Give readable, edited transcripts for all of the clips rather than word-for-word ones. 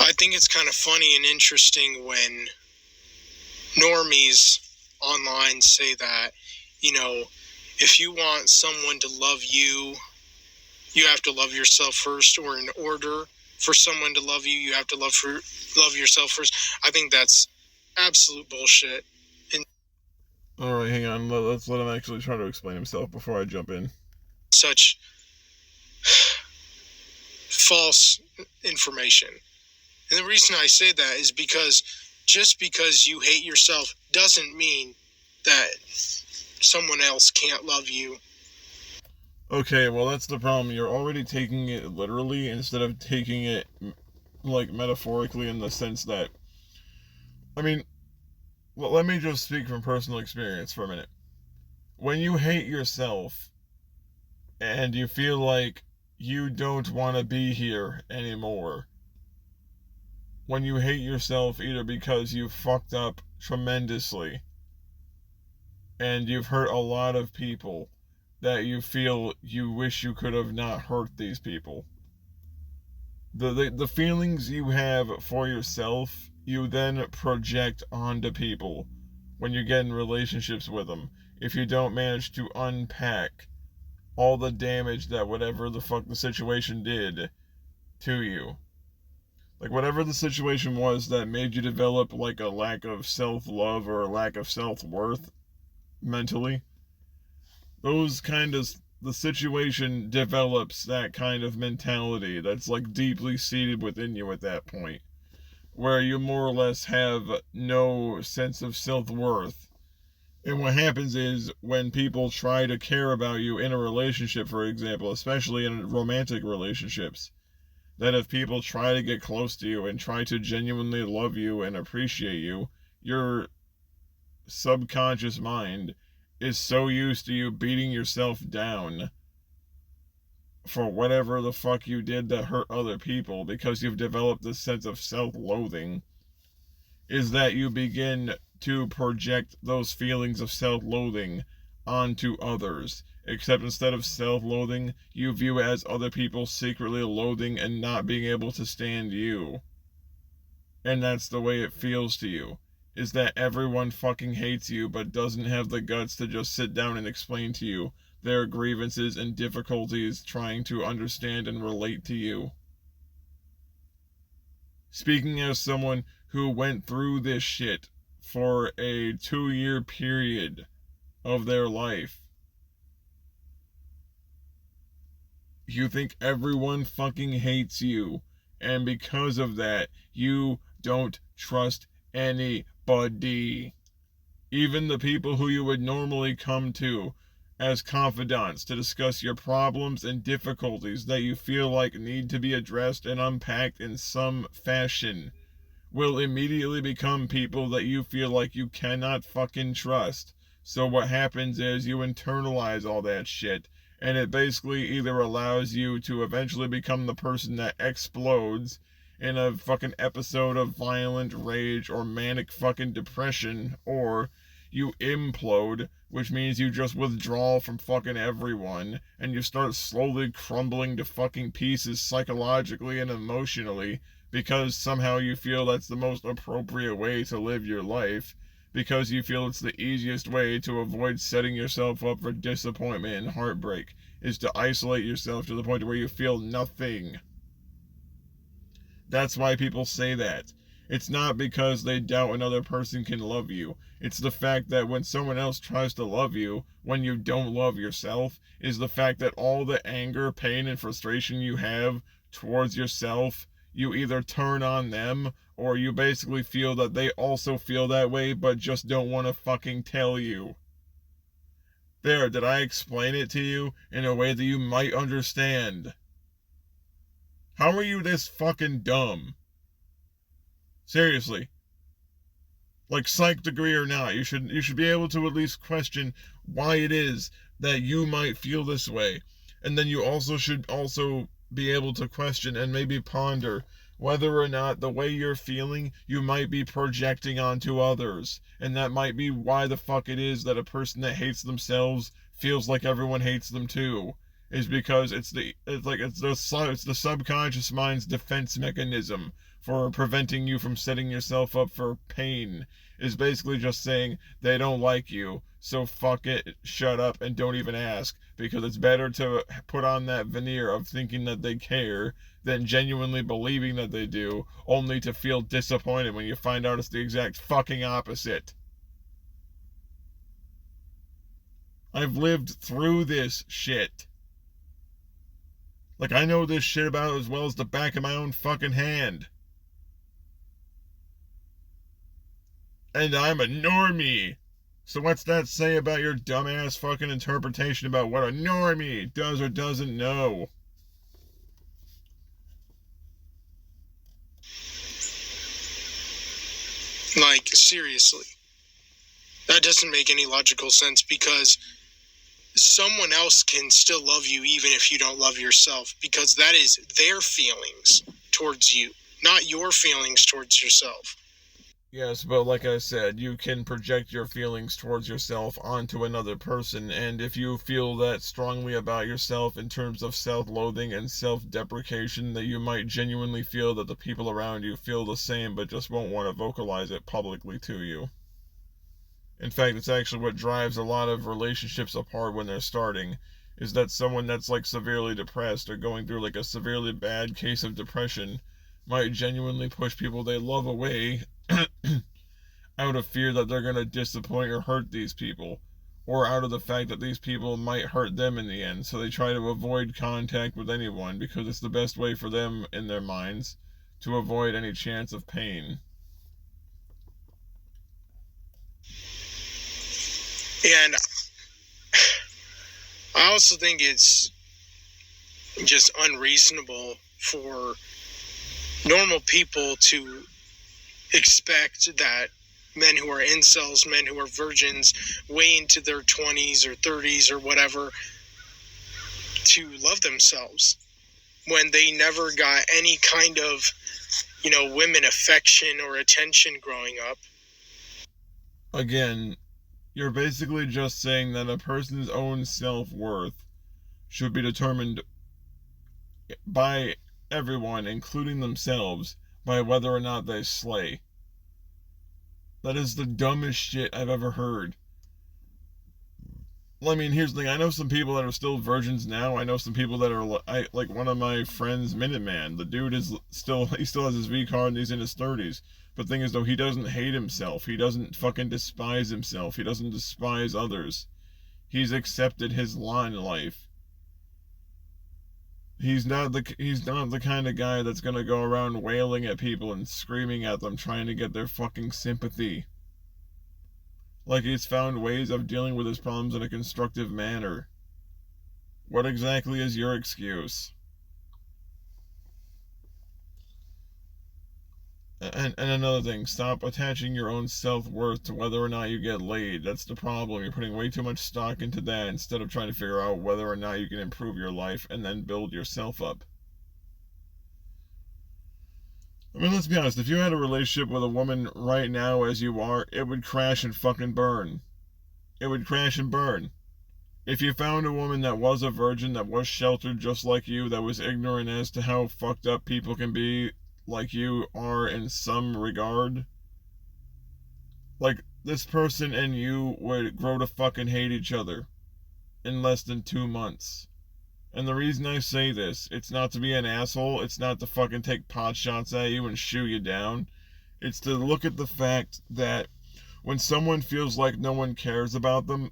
I think it's kind of funny and interesting when normies online say that, if you want someone to love you, you have to love yourself first, or in order for someone to love you, you have to love yourself first. I think that's absolute bullshit. And Alright, hang on. Let's let him actually try to explain himself before I jump in. such false information. And the reason I say that is because just because you hate yourself doesn't mean that someone else can't love you. Okay, well, that's the problem. You're already taking it literally instead of taking it, like, metaphorically in the sense that. I mean, well, let me just speak from personal experience for a minute. When you hate yourself and you feel like you don't want to be here anymore, when you hate yourself either because you fucked up tremendously and you've hurt a lot of people that you feel you wish you could have not hurt these people. The feelings you have for yourself, you then project onto people when you get in relationships with them. If you don't manage to unpack all the damage that whatever the fuck the situation did to you. Like, whatever the situation was that made you develop, like, a lack of self-love or a lack of self-worth mentally, those kind of, the situation develops that kind of mentality that's, like, deeply seated within you at that point, where you more or less have no sense of self-worth. And what happens is, when people try to care about you in a relationship, for example, especially in romantic relationships, that if people try to get close to you and try to genuinely love you and appreciate you, your subconscious mind is so used to you beating yourself down for whatever the fuck you did that hurt other people, because you've developed this sense of self-loathing, is that you begin to project those feelings of self-loathing onto others. Except instead of self-loathing, you view it as other people secretly loathing and not being able to stand you. And that's the way it feels to you, is that everyone fucking hates you but doesn't have the guts to just sit down and explain to you their grievances and difficulties trying to understand and relate to you. Speaking as someone who went through this shit for a 2-year period of their life, you think everyone fucking hates you, and because of that, you don't trust anybody. Even the people who you would normally come to as confidants to discuss your problems and difficulties that you feel like need to be addressed and unpacked in some fashion will immediately become people that you feel like you cannot fucking trust. So what happens is you internalize all that shit, and it basically either allows you to eventually become the person that explodes in a fucking episode of violent rage or manic fucking depression, or you implode, which means you just withdraw from fucking everyone and you start slowly crumbling to fucking pieces psychologically and emotionally, because somehow you feel that's the most appropriate way to live your life, because you feel it's the easiest way to avoid setting yourself up for disappointment and heartbreak, is to isolate yourself to the point where you feel nothing. That's why people say that. It's not because they doubt another person can love you. It's the fact that when someone else tries to love you, when you don't love yourself, is the fact that all the anger, pain, and frustration you have towards yourself, you either turn on them, or you basically feel that they also feel that way but just don't want to fucking tell you. There, did I explain it to you in a way that you might understand? How are you this fucking dumb? Seriously. Like, psych degree or not, you should be able to at least question why it is that you might feel this way. And then you also should be able to question and maybe ponder whether or not the way you're feeling you might be projecting onto others. And that might be why the fuck it is that a person that hates themselves feels like everyone hates them too. is because it's the subconscious mind's defense mechanism for preventing you from setting yourself up for pain. Is basically just saying they don't like you, so fuck it, shut up, and don't even ask, because it's better to put on that veneer of thinking that they care than genuinely believing that they do, only to feel disappointed when you find out it's the exact fucking opposite. I've lived through this shit. Like, I know this shit about it as well as the back of my own fucking hand. And I'm a normie. So what's that say about your dumbass fucking interpretation about what a normie does or doesn't know? Like, seriously. That doesn't make any logical sense, because someone else can still love you even if you don't love yourself, because that is their feelings towards you, not your feelings towards yourself. Yes, but like I said, you can project your feelings towards yourself onto another person, and if you feel that strongly about yourself in terms of self-loathing and self-deprecation, that you might genuinely feel that the people around you feel the same, but just won't want to vocalize it publicly to you. In fact, it's actually what drives a lot of relationships apart when they're starting, is that someone that's like severely depressed or going through like a severely bad case of depression might genuinely push people they love away out of fear that they're going to disappoint or hurt these people, or out of the fact that these people might hurt them in the end. So they try to avoid contact with anyone because it's the best way for them, in their minds, to avoid any chance of pain. And I also think it's just unreasonable for normal people to expect that men who are incels, men who are virgins, way into their 20s or 30s or whatever, to love themselves when they never got any kind of, women affection or attention growing up. Again, you're basically just saying that a person's own self-worth should be determined by everyone, including themselves, by whether or not they slay. That is the dumbest shit I've ever heard. I mean, here's the thing. I know some people that are still virgins now. I know some people that are like one of my friends, Minuteman. The dude he still has his V card and he's in his 30s. But the thing is, though, he doesn't hate himself. He doesn't fucking despise himself. He doesn't despise others. He's accepted his lot in life. He's not the kind of guy that's gonna go around wailing at people and screaming at them, trying to get their fucking sympathy. Like he's found ways of dealing with his problems in a constructive manner. What exactly is your excuse? And another thing, stop attaching your own self-worth to whether or not you get laid. That's the problem. You're putting way too much stock into that instead of trying to figure out whether or not you can improve your life and then build yourself up. I mean, let's be honest. If you had a relationship with a woman right now as you are, it would crash and fucking burn. It would crash and burn. If you found a woman that was a virgin, that was sheltered just like you, that was ignorant as to how fucked up people can be, like you are in some regard, like, this person and you would grow to fucking hate each other in less than 2 months. And the reason I say this, it's not to be an asshole, it's not to fucking take pot shots at you and shoot you down. It's to look at the fact that when someone feels like no one cares about them,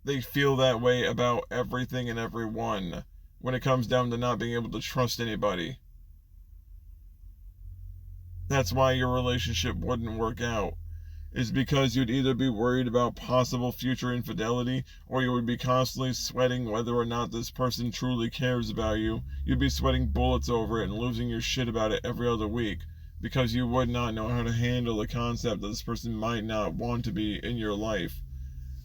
they feel that way about everything and everyone when it comes down to not being able to trust anybody. That's why your relationship wouldn't work out. Is because you'd either be worried about possible future infidelity, or you would be constantly sweating whether or not this person truly cares about you. You'd be sweating bullets over it and losing your shit about it every other week, because you would not know how to handle the concept that this person might not want to be in your life,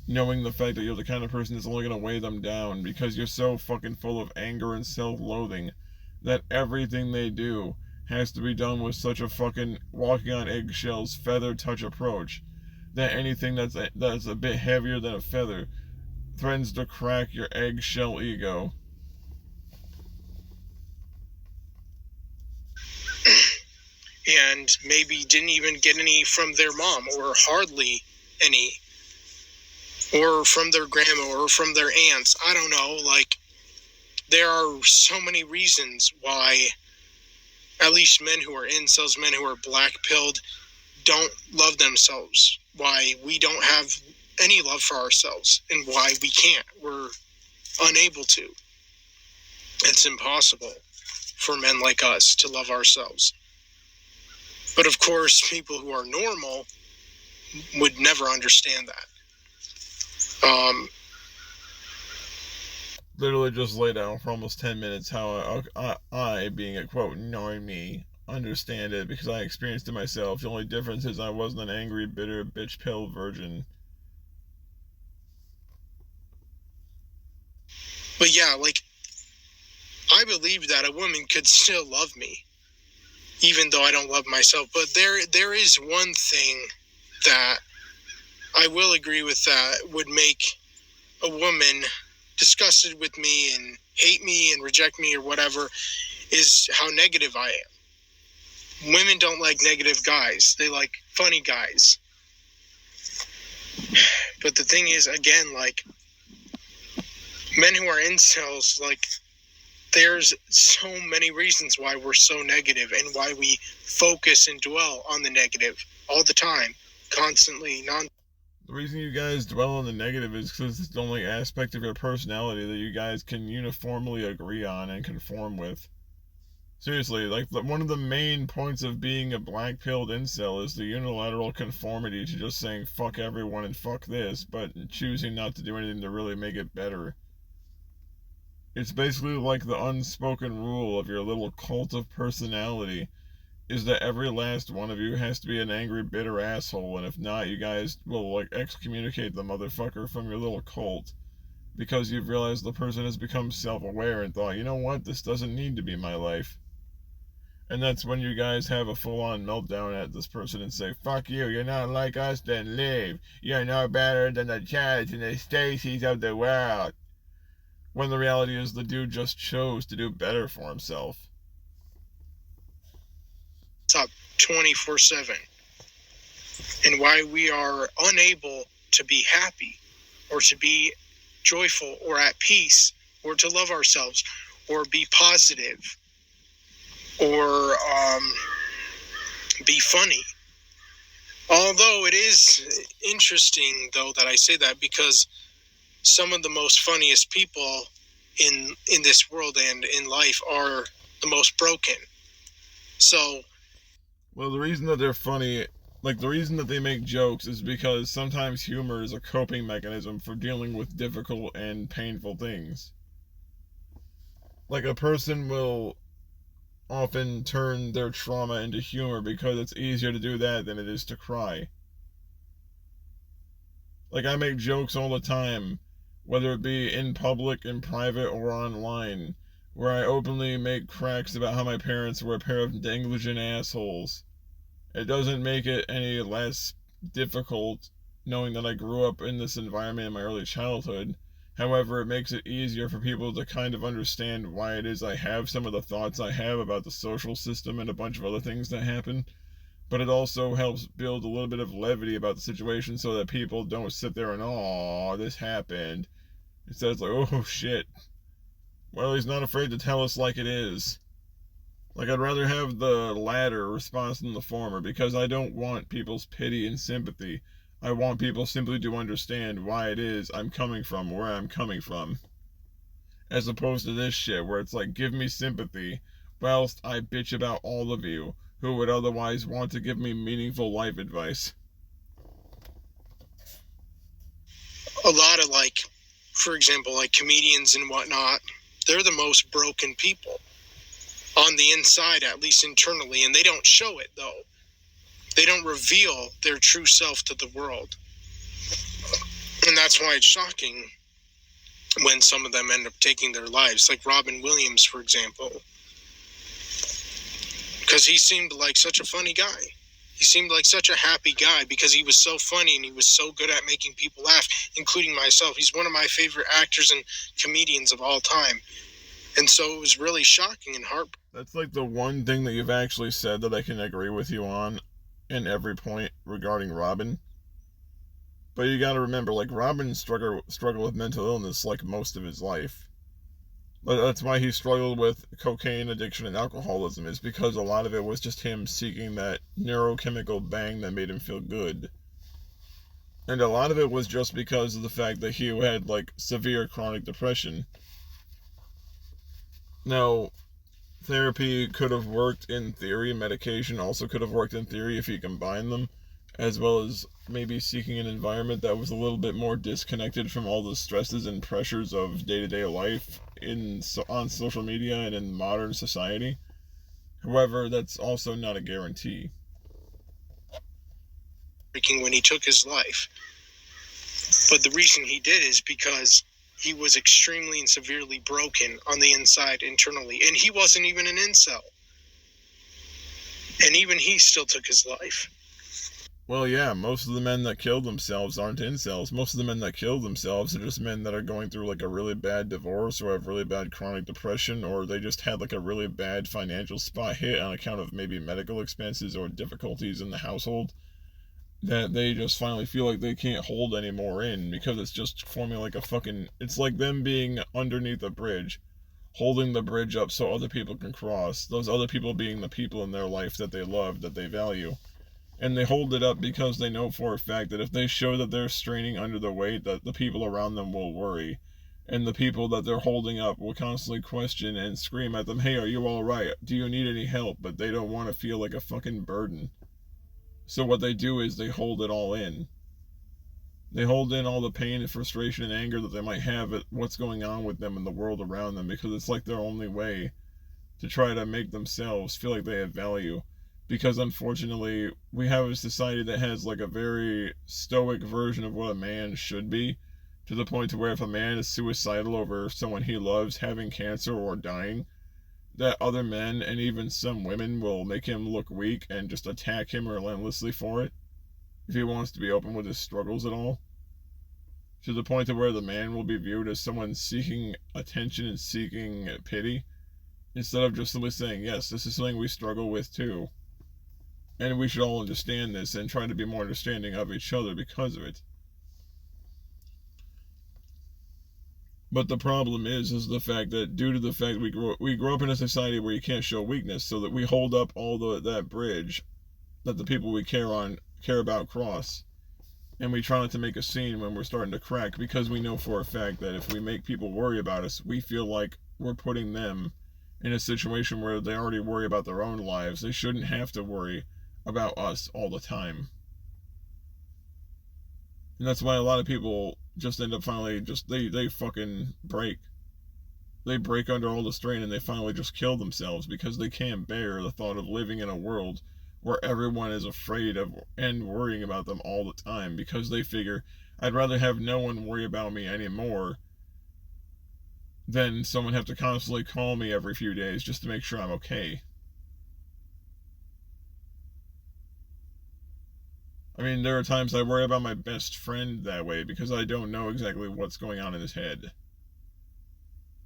knowing the fact that you're the kind of person that's only going to weigh them down, because you're so fucking full of anger and self-loathing that everything they do has to be done with such a fucking walking on eggshells, feather touch approach, that anything that's a bit heavier than a feather threatens to crack your eggshell ego. and maybe didn't even get any from their mom, or hardly any, or from their grandma, or from their aunts. I don't know. Like, there are so many reasons why at least men who are incels, men who are black-pilled, don't love themselves. Why we don't have any love for ourselves, and why we can't. We're unable to. It's impossible for men like us to love ourselves. But of course, people who are normal would never understand that. Literally just laid out for almost 10 minutes how I being a quote normie, understand it because I experienced it myself. The only difference is I wasn't an angry, bitter, bitch pill virgin. But yeah, like, I believe that a woman could still love me, even though I don't love myself. But there is one thing that I will agree with that would make a woman disgusted with me and hate me and reject me or whatever, is how negative I am. Women don't like negative guys. They like funny guys. But the thing is, again, like, men who are incels, like, there's so many reasons why we're so negative and why we focus and dwell on the negative all the time, constantly, The reason you guys dwell on the negative is because it's the only aspect of your personality that you guys can uniformly agree on and conform with. Seriously, like, one of the main points of being a black-pilled incel is the unilateral conformity to just saying fuck everyone and fuck this, but choosing not to do anything to really make it better. It's basically like the unspoken rule of your little cult of personality is that every last one of you has to be an angry, bitter asshole, and if not, you guys will, like, excommunicate the motherfucker from your little cult because you've realized the person has become self-aware and thought, you know what, this doesn't need to be my life. And that's when you guys have a full-on meltdown at this person and say, fuck you, you're not like us, then leave. You're no better than the Chads and the Stacys of the world. When the reality is the dude just chose to do better for himself. up 24/7, and why we are unable to be happy or to be joyful or at peace or to love ourselves or be positive or be funny. Although it is interesting, though, that I say that, because some of the most funniest people in this world and in life are the most broken. So, well, the reason that they're funny, like, the reason that they make jokes is because sometimes humor is a coping mechanism for dealing with difficult and painful things. Like, a person will often turn their trauma into humor because it's easier to do that than it is to cry. Like, I make jokes all the time, whether it be in public, in private, or online, where I openly make cracks about how my parents were a pair of negligent assholes. It doesn't make it any less difficult knowing that I grew up in this environment in my early childhood. However, it makes it easier for people to kind of understand why it is I have some of the thoughts I have about the social system and a bunch of other things that happen. But it also helps build a little bit of levity about the situation so that people don't sit there and, oh, this happened. Instead, it's like, oh shit. Well, he's not afraid to tell us like it is. Like, I'd rather have the latter response than the former because I don't want people's pity and sympathy. I want people simply to understand why it is I'm coming from where I'm coming from. As opposed to this shit where it's like, give me sympathy whilst I bitch about all of you who would otherwise want to give me meaningful life advice. a lot of, like, for example, like comedians and whatnot, they're the most broken people on the inside, at least internally, and they don't show it, though. They don't reveal their true self to the world. And that's why it's shocking when some of them end up taking their lives, like Robin Williams, for example. Because he seemed like such a funny guy. He seemed like such a happy guy because he was so funny and he was so good at making people laugh, including myself. He's one of my favorite actors and comedians of all time. And so it was really shocking and heartbreaking. That's like the one thing that you've actually said that I can agree with you on in every point regarding Robin. But you gotta remember, like, Robin struggled with mental illness like most of his life. But that's why he struggled with cocaine addiction and alcoholism, is because a lot of it was just him seeking that neurochemical bang that made him feel good. And a lot of it was just because of the fact that he had, like, severe chronic depression. Now, therapy could have worked in theory, medication also could have worked in theory if you combine them, as well as maybe seeking an environment that was a little bit more disconnected from all the stresses and pressures of day-to-day life on social media and in modern society. However, that's also not a guarantee. When he took his life. But the reason he did is because he was extremely and severely broken on the inside internally. And he wasn't even an incel. And even he still took his life. Well, yeah, most of the men that kill themselves aren't incels. Most of the men that kill themselves are just men that are going through like a really bad divorce or have really bad chronic depression, or they just had like a really bad financial spot hit on account of maybe medical expenses or difficulties in the household, that they just finally feel like they can't hold any more in because it's just forming like a fucking, it's like them being underneath a bridge, holding the bridge up so other people can cross, those other people being the people in their life that they love, that they value. And they hold it up because they know for a fact that if they show that they're straining under the weight, that the people around them will worry, and the people that they're holding up will constantly question and scream at them, hey, are you all right, do you need any help? But they don't want to feel like a fucking burden. So what they do is they hold it all in. They hold in all the pain and frustration and anger that they might have at what's going on with them and the world around them, because it's like their only way to try to make themselves feel like they have value. Because unfortunately, we have a society that has like a very stoic version of what a man should be, to the point to where if a man is suicidal over someone he loves having cancer or dying, that other men and even some women will make him look weak and just attack him relentlessly for it if he wants to be open with his struggles at all. To the point to where the man will be viewed as someone seeking attention and seeking pity, instead of just simply saying, yes, this is something we struggle with too. And we should all understand this and try to be more understanding of each other because of it. But the problem is the fact that due to the fact we grow up in a society where you can't show weakness, so that we hold up all that bridge that the people we care about cross, and we try not to make a scene when we're starting to crack, because we know for a fact that if we make people worry about us, we feel like we're putting them in a situation where they already worry about their own lives. They shouldn't have to worry about us all the time. And that's why a lot of people just end up finally just they fucking break. They break under all the strain and they finally just kill themselves because they can't bear the thought of living in a world where everyone is afraid of and worrying about them all the time, because they figure, I'd rather have no one worry about me anymore than someone have to constantly call me every few days just to make sure I'm okay. I mean, there are times I worry about my best friend that way because I don't know exactly what's going on in his head.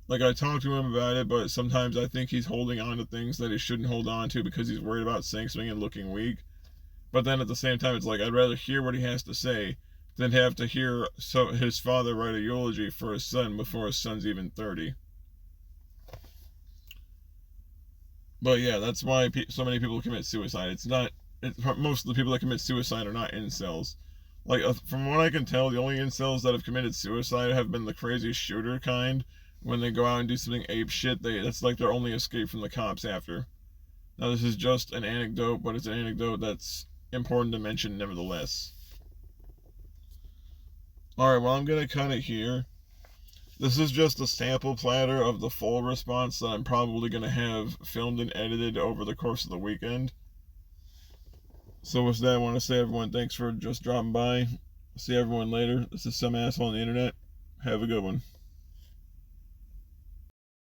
Like, I talk to him about it, but sometimes I think he's holding on to things that he shouldn't hold on to because he's worried about saying something and looking weak. But then at the same time, it's like, I'd rather hear what he has to say than have to hear his father write a eulogy for his son before his son's even 30. But yeah, that's why so many people commit suicide. Most of the people that commit suicide are not incels. Like, from what I can tell, the only incels that have committed suicide have been the crazy shooter kind. When they go out and do something ape shit, that's like their only escape from the cops after. Now, this is just an anecdote, but it's an anecdote that's important to mention nevertheless. Alright, well, I'm gonna cut it here. This is just a sample platter of the full response that I'm probably gonna have filmed and edited over the course of the weekend. So with that, I want to say, everyone, thanks for just dropping by. See everyone later. This is some asshole on the internet. Have a good one.